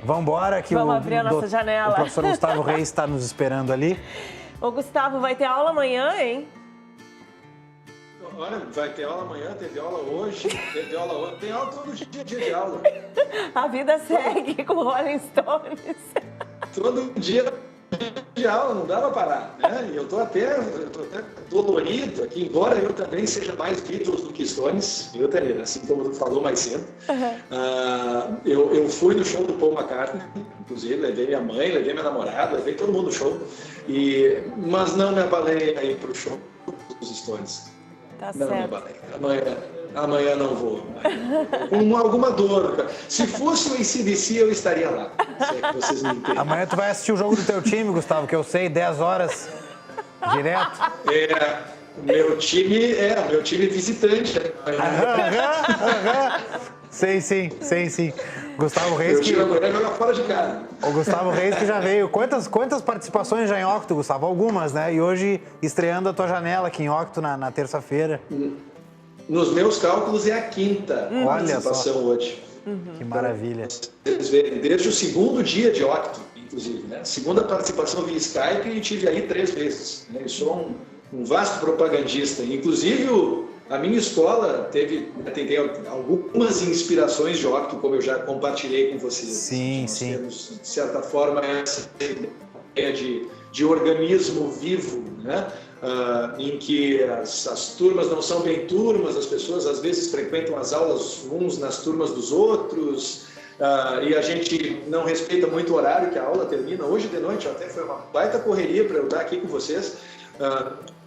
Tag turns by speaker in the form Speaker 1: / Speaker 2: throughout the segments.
Speaker 1: Vamos embora que
Speaker 2: Vamos abrir a nossa janela.
Speaker 1: O professor Gustavo Reis está nos esperando ali.
Speaker 2: Ô, Gustavo, vai ter aula amanhã, hein?
Speaker 3: Olha, vai ter aula amanhã, teve aula hoje, teve aula ontem, tem aula todo dia de aula.
Speaker 2: A vida segue com Rolling Stones.
Speaker 3: Todo dia de aula, não dá para parar, né? E eu tô até dolorido aqui, embora eu também seja mais Beatles do que Stones, viu, Thalina? Assim como tu falou mais cedo. Eu fui no show do Paul McCartney, inclusive, levei minha mãe, levei minha namorada, levei todo mundo no show, mas não me abalei aí pro show dos Stones.
Speaker 2: Tá
Speaker 3: não
Speaker 2: certo.
Speaker 3: me abalei. Amanhã não vou. Com alguma dor. Cara. Se fosse o AC/DC, eu estaria lá. Se é que vocês me entendem.
Speaker 1: Amanhã tu vai assistir o jogo do teu time, Gustavo, que eu sei, 10 horas, direto.
Speaker 3: O meu time visitante.
Speaker 1: Sei sim. Gustavo Reis
Speaker 3: Meu time amanhã joga fora de casa.
Speaker 1: O Gustavo Reis que já veio. Quantas participações já em Octo, Gustavo? Algumas, né? E hoje estreando a tua janela aqui em Octo na terça-feira.
Speaker 3: Nos meus cálculos é a 5ª participação hoje.
Speaker 1: Que maravilha.
Speaker 3: Vocês verem, desde o segundo dia de Octo, inclusive, né? Segunda participação via Skype e tive aí 3 vezes. Né? Eu sou um vasto propagandista. Inclusive, a minha escola tem algumas inspirações de Octo, como eu já compartilhei com vocês.
Speaker 1: Sim.
Speaker 3: Temos, de certa forma, essa ideia de organismo vivo, né? Em que as turmas não são bem turmas, as pessoas às vezes frequentam as aulas uns nas turmas dos outros, e a gente não respeita muito o horário que a aula termina. Hoje de noite até foi uma baita correria para eu estar aqui com vocês,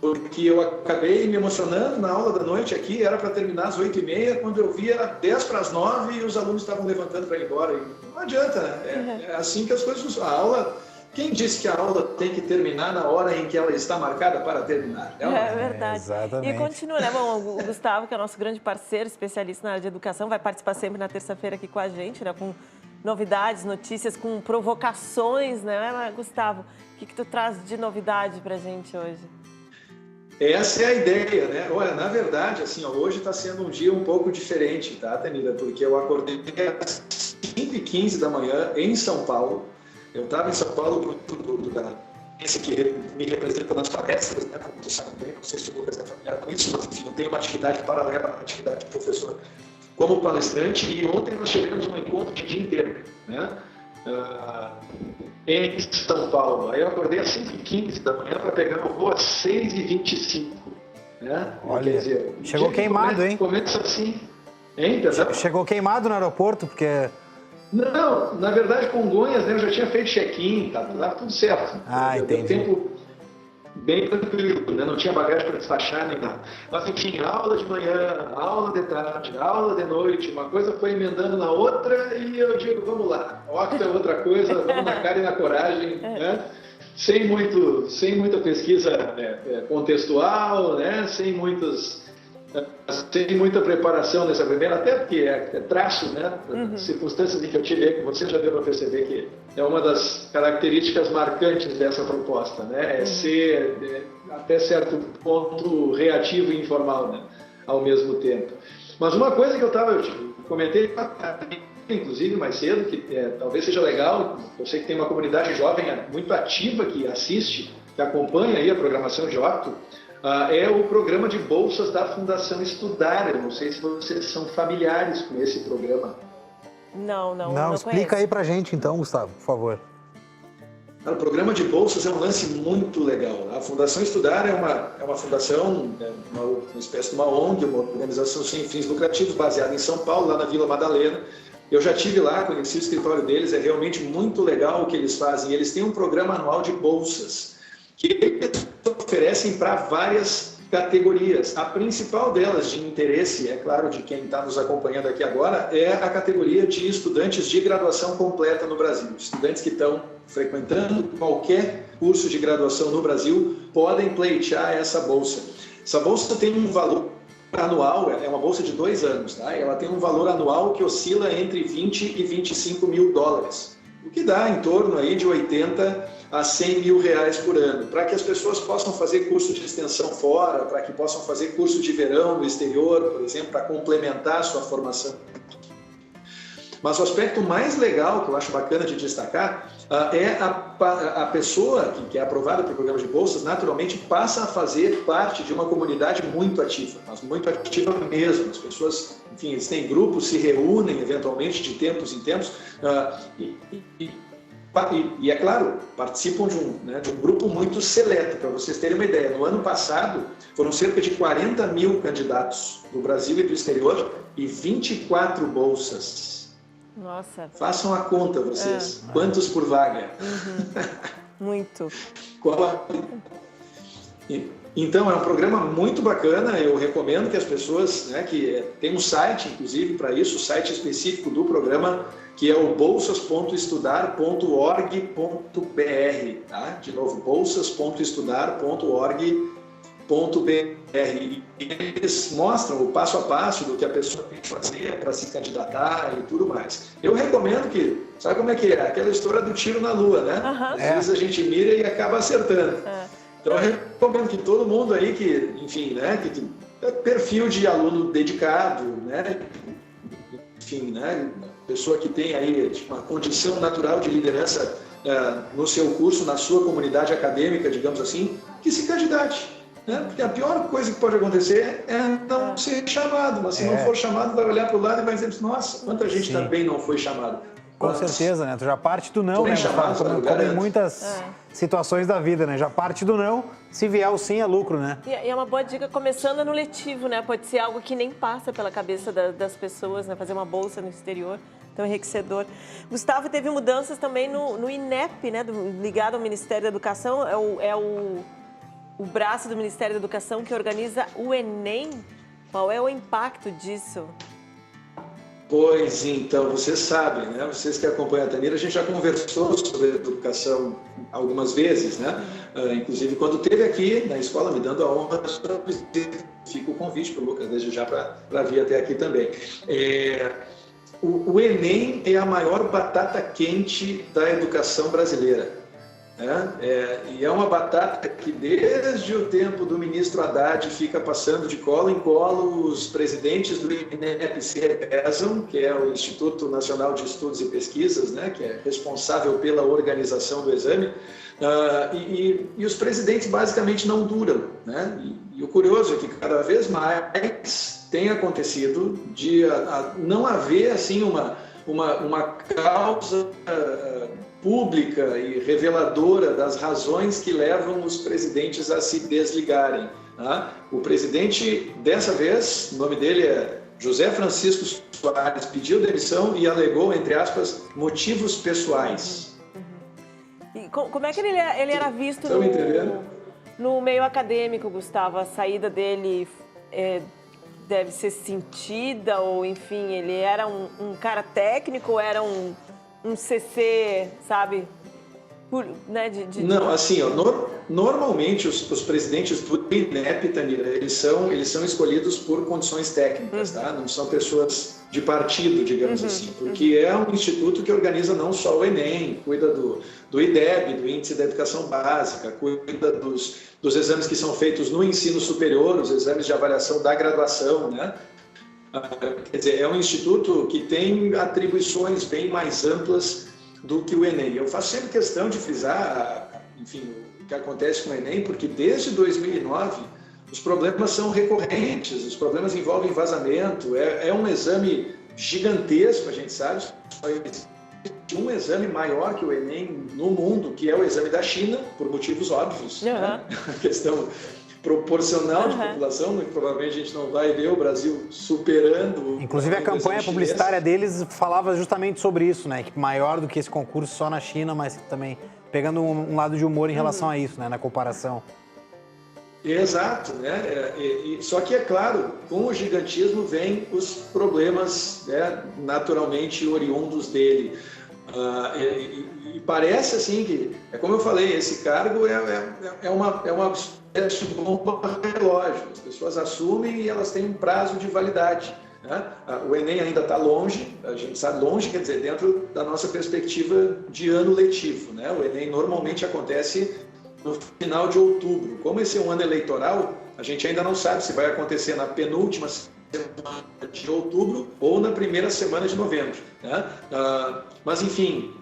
Speaker 3: porque eu acabei me emocionando na aula da noite aqui, era para terminar às 8h30, quando eu vi era 8:50 e os alunos estavam levantando para ir embora. E não adianta, né? É assim que as coisas funcionam. A aula... Quem disse que a aula tem que terminar na hora em que ela está marcada para terminar?
Speaker 2: É verdade.
Speaker 1: Exatamente.
Speaker 2: E continua, né? Bom, o Gustavo, que é o nosso grande parceiro, especialista na área de educação, vai participar sempre na terça-feira aqui com a gente, né? Com novidades, notícias, com provocações, né? Gustavo, o que tu traz de novidade pra gente hoje?
Speaker 3: Essa é a ideia, né? Olha, na verdade, assim, hoje está sendo um dia um pouco diferente, tá, Tanira? Porque eu acordei às 5h15 da manhã em São Paulo. Eu estava em São Paulo esse que me representa nas palestras, né? Como você sabe bem, não sei se o Lucas é familiar com isso, mas enfim, eu tenho uma atividade paralela à atividade de professor como palestrante, e ontem nós tivemos um encontro de dia inteiro, né? Em São Paulo. Aí eu acordei às 5h15 da manhã para pegar o voo às 6h25. Né?
Speaker 1: Olha,
Speaker 3: quer dizer,
Speaker 1: chegou queimado, hein?
Speaker 3: Começa assim. Hein, pessoal?
Speaker 1: Chegou queimado no aeroporto, porque...
Speaker 3: Não, na verdade, Congonhas, né, eu já tinha feito check-in, tá tudo certo.
Speaker 1: Entendi.
Speaker 3: Deu tempo bem tranquilo, né? Não tinha bagagem para despachar nem nada. Mas enfim, aula de manhã, aula de tarde, aula de noite, uma coisa foi emendando na outra e eu digo, vamos lá, Octo é outra coisa, vamos na cara e na coragem, né? Sem muita pesquisa contextual, né? Sem muita preparação nessa primeira, até porque é traço, né? Circunstâncias em que eu tive aí, que você já deu para perceber que é uma das características marcantes dessa proposta, né? É ser, até certo ponto, reativo e informal, né? Ao mesmo tempo. Mas uma coisa que eu comentei, inclusive mais cedo, que talvez seja legal, eu sei que tem uma comunidade jovem muito ativa que assiste, que acompanha aí a programação de Octo, é o programa de bolsas da Fundação Estudar. Eu não sei se vocês são familiares com esse programa.
Speaker 2: Não
Speaker 1: explica
Speaker 2: conheço.
Speaker 1: aí pra gente então, Gustavo, por favor.
Speaker 3: O programa de bolsas é um lance muito legal. A Fundação Estudar é uma fundação, uma espécie de uma ONG, uma organização sem fins lucrativos, baseada em São Paulo, lá na Vila Madalena. Eu já estive lá, conheci o escritório deles, é realmente muito legal o que eles fazem. Eles têm um programa anual de bolsas que eles oferecem para várias categorias. A principal delas, de interesse, é claro, de quem está nos acompanhando aqui agora, é a categoria de estudantes de graduação completa no Brasil. Estudantes que estão frequentando qualquer curso de graduação no Brasil podem pleitear essa bolsa. Essa bolsa tem um valor anual, é uma bolsa de 2 anos, tá? Ela tem um valor anual que oscila entre 20 e 25 mil dólares, o que dá em torno aí de 80 a 100 mil reais por ano, para que as pessoas possam fazer curso de extensão fora, para que possam fazer curso de verão no exterior, por exemplo, para complementar a sua formação. Mas o aspecto mais legal, que eu acho bacana de destacar, é a pessoa que é aprovada para o programa de bolsas, naturalmente passa a fazer parte de uma comunidade muito ativa, mas muito ativa mesmo. As pessoas, enfim, eles têm grupos, se reúnem eventualmente de tempos em tempos, e é claro, participam de um grupo muito seleto. Para vocês terem uma ideia, no ano passado foram cerca de 40 mil candidatos do Brasil e do exterior e 24 bolsas.
Speaker 2: Nossa.
Speaker 3: Façam a conta vocês, quantos por vaga?
Speaker 2: Muito.
Speaker 3: Então, é um programa muito bacana, eu recomendo que as pessoas, que tem um site, inclusive, para isso, o site específico do programa, que é o bolsas.estudar.org.br, tá? De novo, bolsas.estudar.org.br. E eles mostram o passo a passo do que a pessoa tem que fazer para se candidatar e tudo mais. Eu recomendo que, sabe como é que é? Aquela história do tiro na lua, né? Às vezes a gente mira e acaba acertando. Então, eu recomendo que todo mundo aí que, enfim, que é perfil de aluno dedicado, enfim, pessoa que tem aí uma condição natural de liderança no seu curso, na sua comunidade acadêmica, digamos assim, que se candidate. Porque a pior coisa que pode acontecer é não ser chamado, mas se não for chamado, vai olhar para o lado e vai dizer, nossa, quanta gente também não foi chamado.
Speaker 1: Com certeza, né? Tu já parte do não, né? Como em muitas situações da vida, né? Já parte do não, se vier o sim é lucro, né?
Speaker 2: E é uma boa dica, começando no letivo, né? Pode ser algo que nem passa pela cabeça das pessoas, né? Fazer uma bolsa no exterior, tão enriquecedor. Gustavo, teve mudanças também no INEP, né? Ligado ao Ministério da Educação, é o braço do Ministério da Educação que organiza o Enem. Qual é o impacto disso?
Speaker 3: Pois então, vocês sabem, né? Vocês que acompanham a Tanira, a gente já conversou sobre educação algumas vezes, né? Inclusive quando esteve aqui na escola, me dando a honra da sua visita. Fica o convite para o Lucas, desde já, para vir até aqui também. O Enem é a maior batata quente da educação brasileira. E é uma batata que desde o tempo do ministro Haddad fica passando de colo em colo. Os presidentes do INEP se revezam, que é o Instituto Nacional de Estudos e Pesquisas, que é responsável pela organização do exame, e os presidentes basicamente não duram. E o curioso é que cada vez mais tem acontecido de não haver assim uma causa pública e reveladora das razões que levam os presidentes a se desligarem. O presidente, dessa vez, o nome dele é José Francisco Soares, pediu demissão e alegou, entre aspas, motivos pessoais.
Speaker 2: E como é que ele era visto no meio acadêmico, Gustavo? A saída dele deve ser sentida, ou enfim, ele era um cara técnico ou era um CC, sabe? Não,
Speaker 3: assim, normalmente os presidentes do INEP, Tanira, eles são escolhidos por condições técnicas, tá? Não são pessoas de partido, digamos assim, porque é um instituto que organiza não só o Enem, cuida do IDEB, do Índice da Educação Básica, cuida dos exames que são feitos no ensino superior, os exames de avaliação da graduação, né? Quer dizer, é um instituto que tem atribuições bem mais amplas do que o Enem. Eu faço sempre questão de frisar, enfim, o que acontece com o Enem, porque desde 2009 os problemas são recorrentes, os problemas envolvem vazamento, é um exame gigantesco, a gente sabe, só existe um exame maior que o Enem no mundo, que é o exame da China, por motivos óbvios, né? A questão proporcional de população, que provavelmente a gente não vai ver o Brasil superando.
Speaker 1: Inclusive a campanha publicitária deles falava justamente sobre isso, né? Que maior do que esse concurso só na China, mas também pegando um lado de humor em relação a isso, né? Na comparação.
Speaker 3: Exato, né? Só que, é claro, com o gigantismo vem os problemas, né, naturalmente oriundos dele. E parece assim que, como eu falei, esse cargo é uma espécie de bomba relógio. As pessoas assumem e elas têm um prazo de validade, né? O Enem ainda está longe, a gente sabe, longe, quer dizer, dentro da nossa perspectiva de ano letivo, né? O Enem normalmente acontece no final de outubro. Como esse é um ano eleitoral, a gente ainda não sabe se vai acontecer na penúltima semana de outubro ou na primeira semana de novembro, né? Mas, enfim,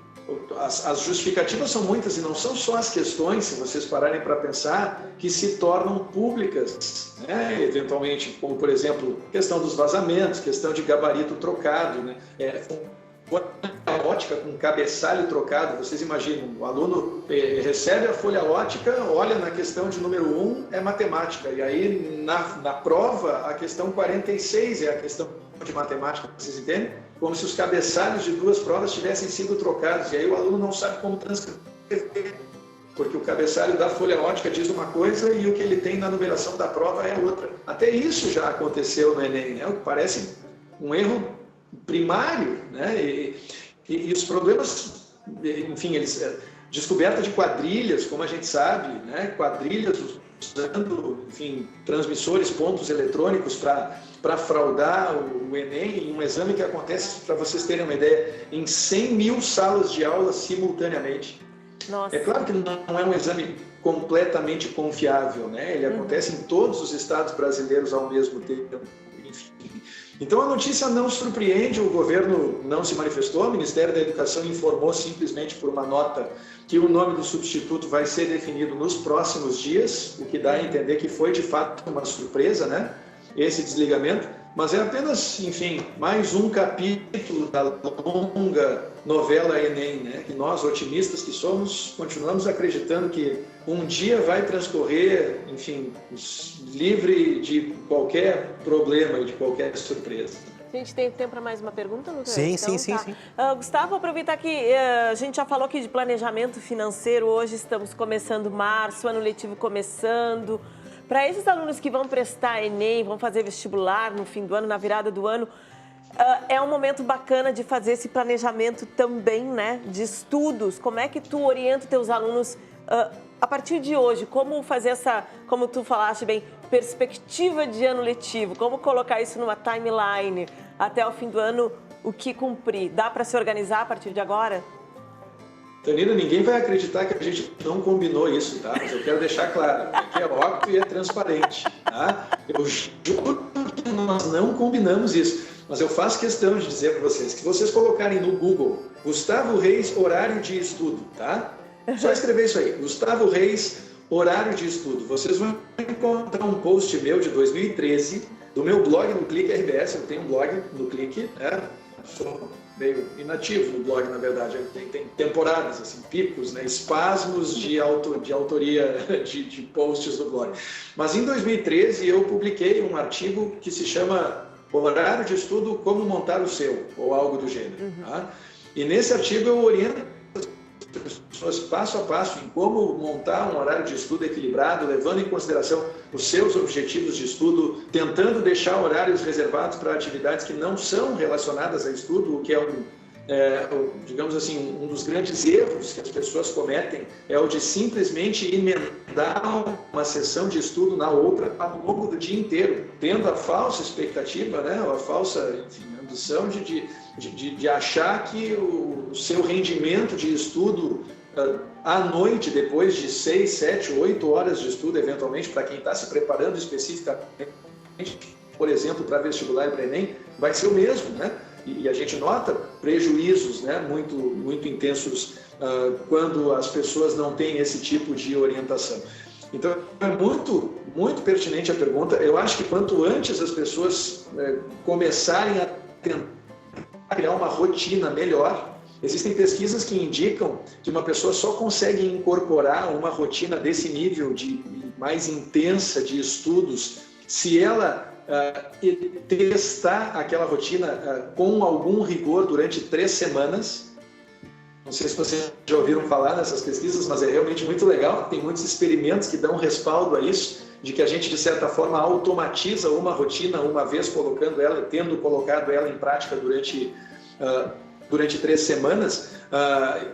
Speaker 3: as justificativas são muitas e não são só as questões, se vocês pararem para pensar, que se tornam públicas, né? Eventualmente, como, por exemplo, questão dos vazamentos, questão de gabarito trocado, né? Folha ótica com cabeçalho trocado, vocês imaginam, o aluno recebe a folha ótica, olha na questão de número 1 é matemática, e aí na prova a questão 46 é a questão de matemática, vocês entendem? Como se os cabeçalhos de duas provas tivessem sido trocados, e aí o aluno não sabe como transcrever, porque o cabeçalho da folha ótica diz uma coisa e o que ele tem na numeração da prova é outra. Até isso já aconteceu no Enem, né? O que parece um erro primário, né? E os problemas, enfim, descoberta de quadrilhas, como a gente sabe, né? Quadrilhas usando, enfim, transmissores, pontos eletrônicos para fraudar o Enem, em um exame que acontece, para vocês terem uma ideia, em 100 mil salas de aula simultaneamente.
Speaker 2: Nossa.
Speaker 3: É claro que não é um exame completamente confiável, né? Ele acontece em todos os estados brasileiros ao mesmo tempo, enfim. Então a notícia não surpreende, o governo não se manifestou, o Ministério da Educação informou simplesmente por uma nota que o nome do substituto vai ser definido nos próximos dias, o que dá a entender que foi de fato uma surpresa, né? Esse desligamento, mas é apenas, enfim, mais um capítulo da longa novela Enem, né? Que nós, otimistas que somos, continuamos acreditando que um dia vai transcorrer, enfim, livre de qualquer problema e de qualquer surpresa.
Speaker 2: A gente tem tempo para mais uma pergunta, Lucas?
Speaker 1: Sim,
Speaker 2: então,
Speaker 1: sim.
Speaker 2: Gustavo, aproveitar que a gente já falou aqui de planejamento financeiro, hoje estamos começando março, ano letivo começando. Para esses alunos que vão prestar Enem, vão fazer vestibular no fim do ano, na virada do ano, é um momento bacana de fazer esse planejamento também, né, de estudos. Como é que tu orienta teus alunos a partir de hoje? Como fazer essa, como tu falaste bem, perspectiva de ano letivo? Como colocar isso numa timeline até o fim do ano, o que cumprir? Dá para se organizar a partir de agora?
Speaker 3: Tanina, ninguém vai acreditar que a gente não combinou isso, tá? Mas eu quero deixar claro, que é óbvio e é transparente, tá? Eu juro que nós não combinamos isso, mas eu faço questão de dizer para vocês que vocês colocarem no Google Gustavo Reis, horário de estudo, tá? Só escrever isso aí, Gustavo Reis, horário de estudo. Vocês vão encontrar um post meu de 2013, do meu blog no Clique RBS, eu tenho um blog no Clique, né? Sou meio inativo no blog, na verdade, tem temporadas, assim, picos, né? Espasmos de autoria de posts do blog. Mas em 2013 eu publiquei um artigo que se chama Horário de Estudo, Como Montar o Seu, ou algo do gênero. Tá? E nesse artigo eu oriento as pessoas passo a passo em como montar um horário de estudo equilibrado, levando em consideração os seus objetivos de estudo, tentando deixar horários reservados para atividades que não são relacionadas a estudo, o que digamos assim, um dos grandes erros que as pessoas cometem é o de simplesmente emendar uma sessão de estudo na outra ao longo do dia inteiro, tendo a falsa expectativa, né, a falsa, enfim, ambição de achar que o seu rendimento de estudo à noite, depois de 6, 7, 8 horas de estudo, eventualmente, para quem está se preparando especificamente, por exemplo, para vestibular e para Enem, vai ser o mesmo, né? E a gente nota prejuízos, né, muito intensos quando as pessoas não têm esse tipo de orientação. Então, é muito pertinente a pergunta. Eu acho que quanto antes as pessoas começarem a tentar criar uma rotina melhor, existem pesquisas que indicam que uma pessoa só consegue incorporar uma rotina desse nível de mais intensa de estudos se ela testar aquela rotina com algum rigor durante 3 semanas. Não sei se vocês já ouviram falar nessas pesquisas, mas é realmente muito legal. Tem muitos experimentos que dão respaldo a isso, de que a gente, de certa forma, automatiza uma rotina uma vez tendo colocado ela em prática durante 3 semanas.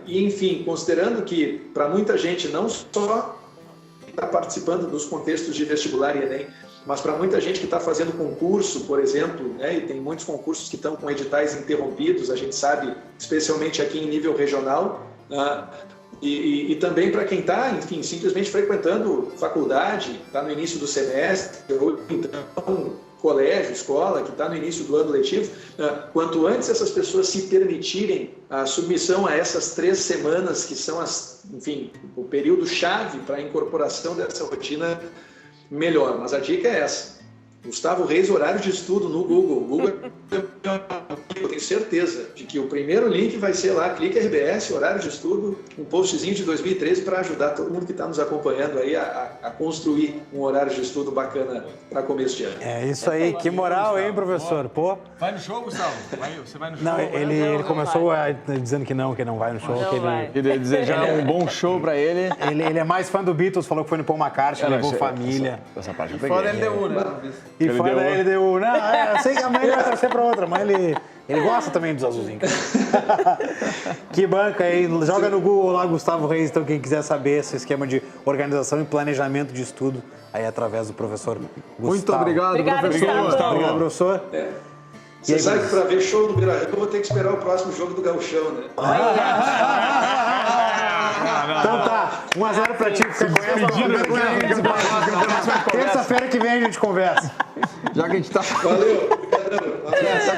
Speaker 3: E, enfim, considerando que, para muita gente, não só está participando dos contextos de vestibular e Enem, mas para muita gente que está fazendo concurso, por exemplo, né, e tem muitos concursos que estão com editais interrompidos, a gente sabe, especialmente aqui em nível regional, e também para quem está, enfim, simplesmente frequentando faculdade, está no início do semestre, ou então colégio, escola, que está no início do ano letivo, quanto antes essas pessoas se permitirem a submissão a essas 3 semanas, que são, enfim, o período-chave para a incorporação dessa rotina, melhor. Mas a dica é essa. Gustavo Reis, horário de estudo no Google. Google, eu tenho certeza de que o primeiro link vai ser lá, clique RBS, horário de estudo, um postzinho de 2013 para ajudar todo mundo que está nos acompanhando aí a construir um horário de estudo bacana para começo de ano.
Speaker 1: É isso aí, que moral, hein, professor? Pô.
Speaker 4: Vai no show, Gustavo? Você vai no show?
Speaker 1: Não, ele começou dizendo que não vai no show.
Speaker 2: Não
Speaker 1: que ele,
Speaker 2: vai.
Speaker 5: Queria desejar um bom show pra ele.
Speaker 1: ele é mais fã do Beatles, falou que foi no Paul McCartney, levou família.
Speaker 5: Essa parte eu peguei.
Speaker 4: Fora LDU, né?
Speaker 1: E fã da LDU. Não, eu sei que a mãe vai torcer pra outra, mas ele gosta também dos azulzinhos. Que banca aí. Joga no Google lá, Gustavo Reis, então quem quiser saber esse esquema de organização e planejamento de estudo aí através do professor Gustavo.
Speaker 5: Muito obrigado,
Speaker 2: Obrigado,
Speaker 5: professor.
Speaker 2: Gustavo.
Speaker 1: Obrigado, professor.
Speaker 3: Você sabe que para ver show do Beira-Rio eu vou ter que esperar o próximo jogo do Gauchão, né?
Speaker 1: Então tá, 1-0 pra ti. Terça-feira que vem a gente conversa.
Speaker 5: Já que a gente tá...
Speaker 3: Valeu. Obrigadão. Um abraço.